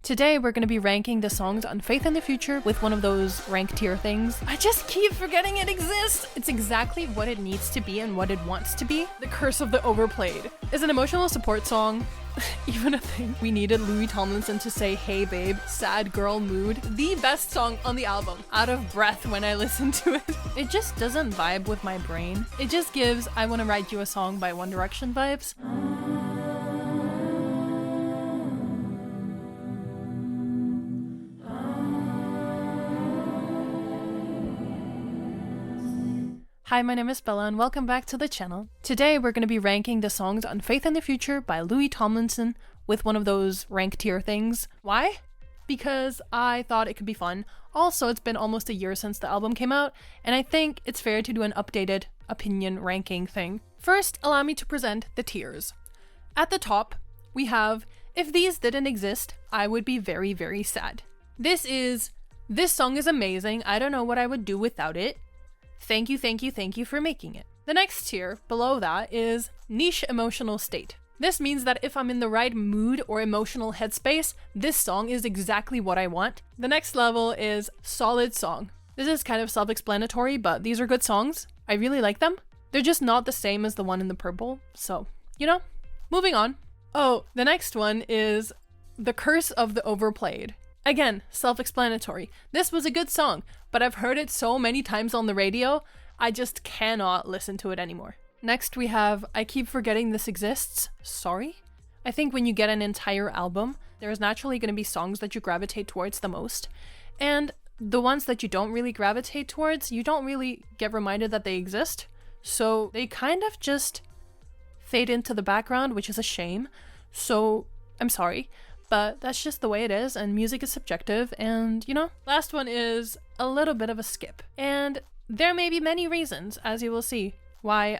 Today we're going to be ranking the songs on Faith in the Future with one of those rank tier things. I just keep forgetting it exists! It's exactly what it needs to be and what it wants to be. The Curse of the Overplayed is an emotional support song. Even a thing. We needed Louis Tomlinson to say, "Hey babe," sad girl mood. The best song on the album. Out of breath when I listen to it. It just doesn't vibe with my brain. It just gives "I Wanna Write You a Song" by One Direction vibes. Hi, my name is Bella and welcome back to the channel. Today we're going to be ranking the songs on Faith in the Future by Louis Tomlinson with one of those rank tier things. Why? Because I thought it could be fun. Also, it's been almost a year since the album came out, and I think it's fair to do an updated opinion ranking thing. First, allow me to present the tiers. At the top, we have "If These Didn't Exist, I Would Be Very, Very Sad." This song is amazing. I don't know what I would do without it. Thank you for making it. The next tier below that is niche emotional state. This means that if I'm in the right mood or emotional headspace, this song is exactly what I want. The next level is solid song. This is kind of self-explanatory, but these are good songs. I really like them. They're just not the same as the one in the purple, so, you know, moving on. Oh, the next one is The Curse of the Overplayed. Again, self-explanatory. This was a good song, but I've heard it so many times on the radio, I just cannot listen to it anymore. Next we have I Keep Forgetting This Exists. Sorry? I think when you get an entire album, there's naturally going to be songs that you gravitate towards the most. And the ones that you don't really gravitate towards, you don't really get reminded that they exist. So they kind of just fade into the background, which is a shame. So I'm sorry. But that's just the way it is, and music is subjective, and you know. Last one is a little bit of a skip. And there may be many reasons, as you will see, why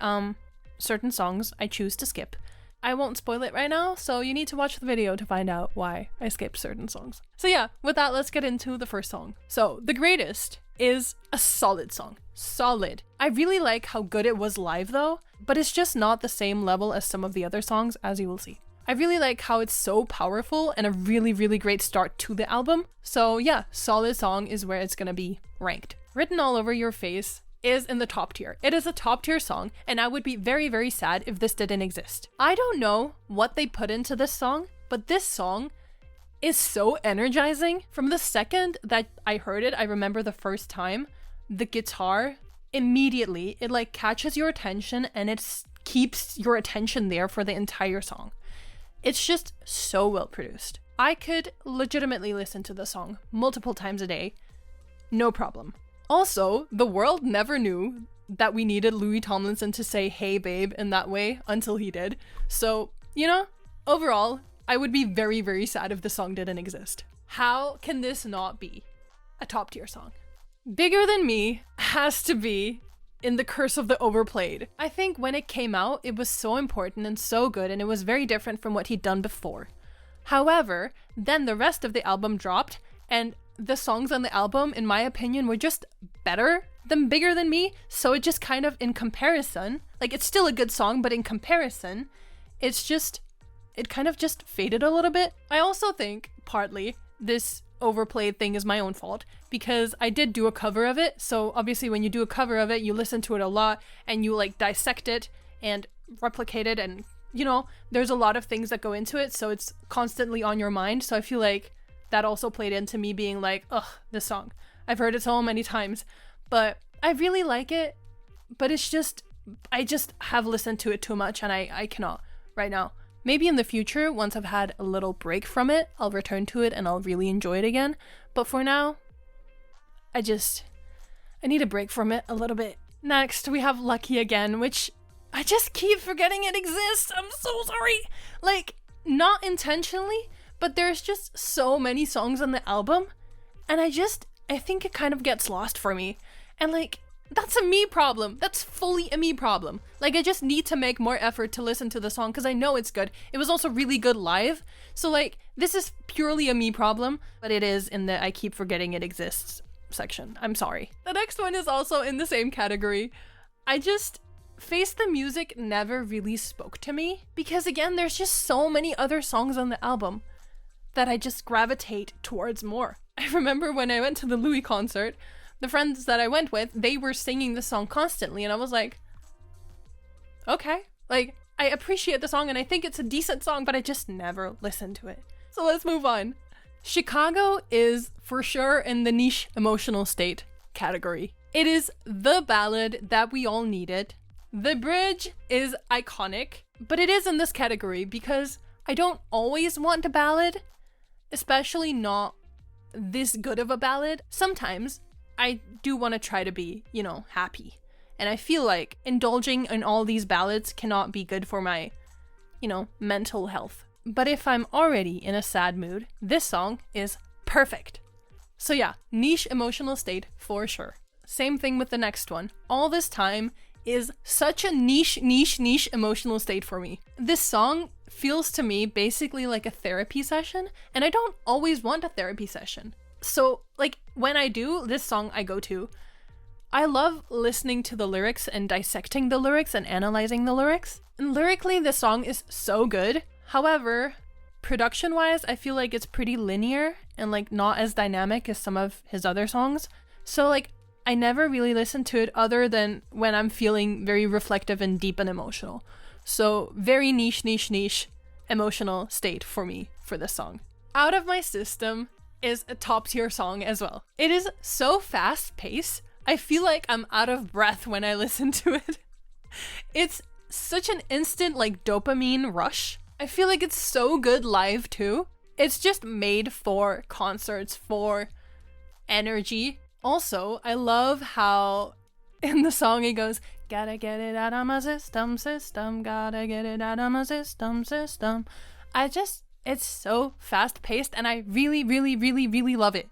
certain songs I choose to skip. I won't spoil it right now, so you need to watch the video to find out why I skipped certain songs. So yeah, with that, let's get into the first song. So, The Greatest is a solid song. Solid. I really like how good it was live though, but it's just not the same level as some of the other songs, as you will see. I really like how it's so powerful and a really, really great start to the album. So yeah, solid song is where it's gonna be ranked. Written All Over Your Face is in the top tier. It is a top tier song, and I would be very, very sad if this didn't exist. I don't know what they put into this song, but this song is so energizing. From the second that I heard it, I remember the first time, the guitar, immediately, it like catches your attention and it keeps your attention there for the entire song. It's just so well produced. I could legitimately listen to the song multiple times a day, no problem. Also, the world never knew that we needed Louis Tomlinson to say "Hey babe" in that way until he did. So, you know, overall, I would be very, very sad if the song didn't exist. How can this not be a top tier song? Bigger Than Me has to be in The Curse of the Overplayed. I think when it came out, it was so important and so good, and it was very different from what he'd done before. However, then the rest of the album dropped, and the songs on the album, in my opinion, were just better than Bigger Than Me, so it just kind of, in comparison, like it's still a good song, but in comparison, it kind of just faded a little bit. I also think, partly, this overplayed thing is my own fault because I did do a cover of it. So obviously when you do a cover of it, you listen to it a lot and you like dissect it and replicate it, and you know, there's a lot of things that go into it, so it's constantly on your mind. So I feel like that also played into me being like, ugh, this song, I've heard it so many times, but I really like it, but it's just, I just have listened to it too much and I cannot right now. Maybe in the future, once I've had a little break from it, I'll return to it and I'll really enjoy it again. But for now, I need a break from it a little bit. Next, we have Lucky Again, which I just keep forgetting it exists. I'm so sorry. Like, not intentionally, but there's just so many songs on the album. And I think it kind of gets lost for me. And like, that's a me problem. That's fully a me problem. Like, I just need to make more effort to listen to the song because I know it's good. It was also really good live. So like, this is purely a me problem, but it is in the I keep forgetting it exists section. I'm sorry. The next one is also in the same category. Face the Music never really spoke to me because again, there's just so many other songs on the album. that I just gravitate towards more. I remember when I went to the Louis concert, the friends that I went with, they were singing this song constantly, and I was like, okay, like, I appreciate the song and I think it's a decent song, but I just never listened to it. So let's move on. Chicago is for sure in the niche emotional state category. It is the ballad that we all needed. The bridge is iconic, but it is in this category because I don't always want a ballad, especially not this good of a ballad. Sometimes I do want to try to be, happy. And I feel like indulging in all these ballads cannot be good for my, mental health. But if I'm already in a sad mood, this song is perfect. So yeah, niche emotional state for sure. Same thing with the next one. All This Time is such a niche emotional state for me. This song feels to me basically like a therapy session, and I don't always want a therapy session. So like when I do, this song I go to. I love listening to the lyrics and dissecting the lyrics and analyzing the lyrics. And lyrically, this song is so good. However, production-wise, I feel like it's pretty linear and like not as dynamic as some of his other songs. So like, I never really listen to it other than when I'm feeling very reflective and deep and emotional. So very niche emotional state for me for this song. Out of My System is a top tier song as well. It is so fast paced. I feel like I'm out of breath when I listen to it. It's such an instant like dopamine rush. I feel like it's so good live too. It's just made for concerts, for energy. Also, I love how in the song it goes, gotta get it out of my system, gotta get it out of my system. It's so fast paced and I really love it.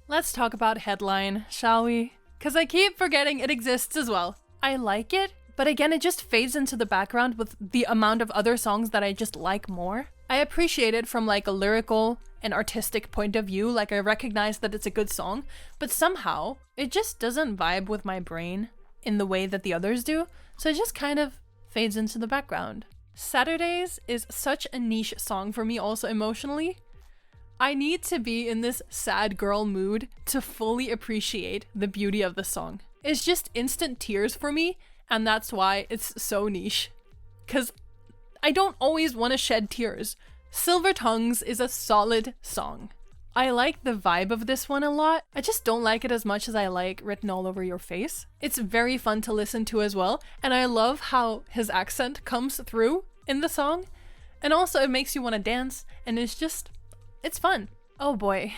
Let's talk about Headline, shall we? Because I keep forgetting it exists as well. I like it, but again, it just fades into the background with the amount of other songs that I just like more. I appreciate it from like a lyrical and artistic point of view, like I recognize that it's a good song, but somehow it just doesn't vibe with my brain in the way that the others do, so it just kind of fades into the background. Saturdays is such a niche song for me also emotionally. I need to be in this sad girl mood to fully appreciate the beauty of the song. It's just instant tears for me, and that's why it's so niche. Because I don't always want to shed tears. Silver Tongues is a solid song. I like the vibe of this one a lot. I just don't like it as much as I like Written All Over Your Face. It's very fun to listen to as well, and I love how his accent comes through in the song. And also it makes you want to dance, and it's fun. Oh boy.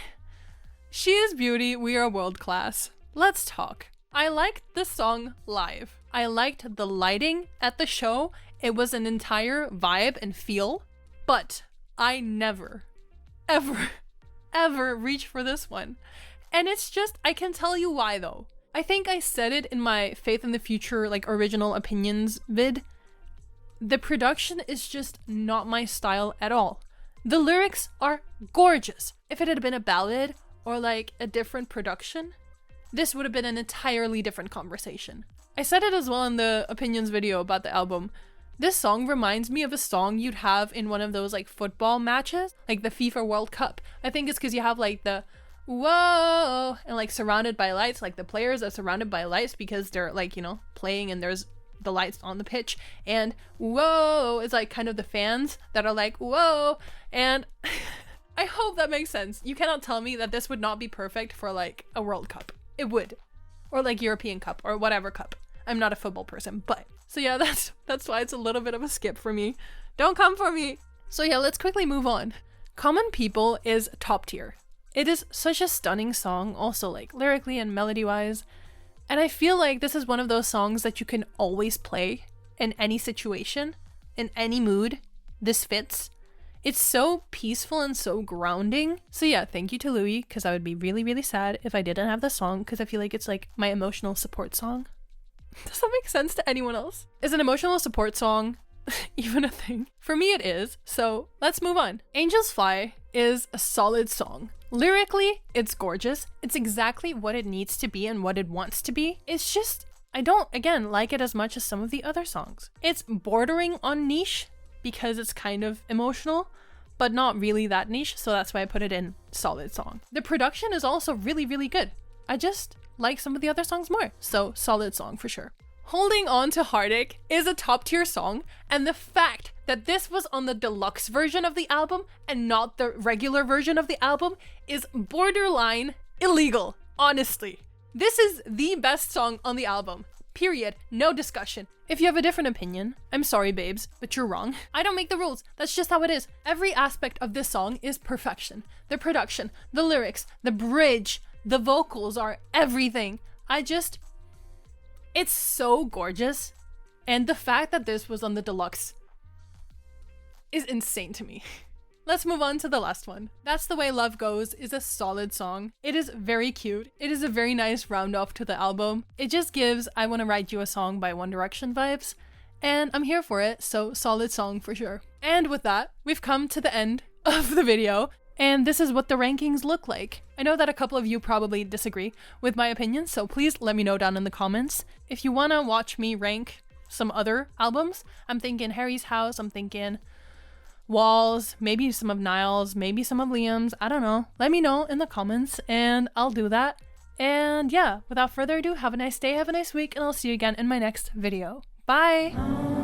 She Is Beauty, We Are World Class. Let's talk. I liked the song live. I liked the lighting at the show. It was an entire vibe and feel. But I never, ever reach for this one. And it's just, I can tell you why though. I think I said it in my Faith in the Future like original opinions vid. The production is just not my style at all. The lyrics are gorgeous. If it had been a ballad or like a different production, this would have been an entirely different conversation. I said it as well in the opinions video about the album. This song reminds me of a song you'd have in one of those like football matches, like the FIFA World Cup. I think it's because you have like the whoa and like surrounded by lights, like the players are surrounded by lights because they're like, playing and there's the lights on the pitch, and whoa is like kind of the fans that are like whoa, and I hope that makes sense. You cannot tell me that this would not be perfect for like a World Cup. It would, or like European Cup or whatever cup. I'm not a football person, but so yeah, that's why it's a little bit of a skip for me. Don't come for me. So yeah, let's quickly move on. Common People is top tier. It is such a stunning song, also like lyrically and melody wise. And I feel like this is one of those songs that you can always play in any situation, in any mood. This fits. It's so peaceful and so grounding. So yeah, thank you to Louis, because I would be really sad if I didn't have this song, because I feel like it's like my emotional support song. Does that make sense to anyone else? Is an emotional support song even a thing? For me it is, so let's move on. Angels Fly is a solid song. Lyrically, it's gorgeous. It's exactly what it needs to be and what it wants to be. It's just, I don't, again, like it as much as some of the other songs. It's bordering on niche because it's kind of emotional, but not really that niche, so that's why I put it in solid song. The production is also really, really good. I just like some of the other songs more, so solid song for sure. Holding On to Heartache is a top tier song, and the fact that this was on the deluxe version of the album and not the regular version of the album is borderline illegal, honestly. This is the best song on the album. Period. No discussion. If you have a different opinion, I'm sorry babes, but you're wrong. I don't make the rules. That's just how it is. Every aspect of this song is perfection. The production, the lyrics, the bridge, the vocals are everything. It's so gorgeous. And the fact that this was on the deluxe is insane to me. Let's move on to the last one. That's the Way Love Goes is a solid song. It is very cute. It is a very nice round off to the album. It just gives I Wanna Write You a Song by One Direction vibes, and I'm here for it, so solid song for sure. And with that, we've come to the end of the video, and this is what the rankings look like. I know that a couple of you probably disagree with my opinion, so please let me know down in the comments. If you wanna watch me rank some other albums, I'm thinking Harry's House, I'm thinking Walls, maybe some of Niall's, maybe some of Liam's, I don't know. Let me know in the comments and I'll do that. And yeah, without further ado, have a nice day, have a nice week, and I'll see you again in my next video. Bye!